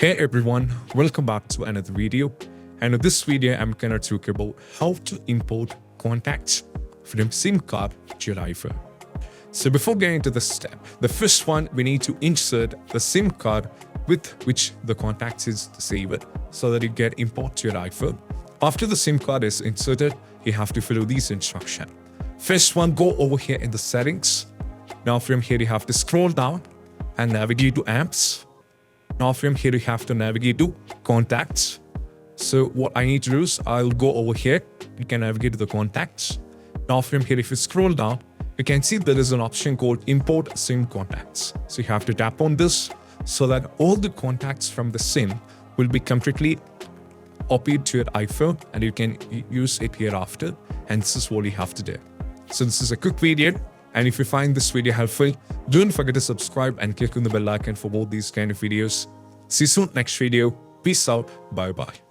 Hey everyone, welcome back to another video. And in this video, I'm gonna talk about how to import contacts from SIM card to your iPhone. So before getting to this step, the first one, we need to insert the SIM card with which the contacts is saved so that it get import to your iPhone. After the SIM card is inserted, you have to follow these instructions. First one, go over here in the settings. Now from here, you have to scroll down and navigate to apps. Now from here, you have to navigate to contacts. So what I need to do is I'll go over here. You can navigate to the contacts. Now from here, if you scroll down, you can see there is an option called import SIM contacts. So you have to tap on this so that all the contacts from the SIM will be completely copied to your iPhone and you can use it hereafter. And this is what you have to do. So this is a quick video. And if you find this video helpful, don't forget to subscribe and click on the bell icon for more these kind of videos. See you soon next video. Peace out. Bye bye.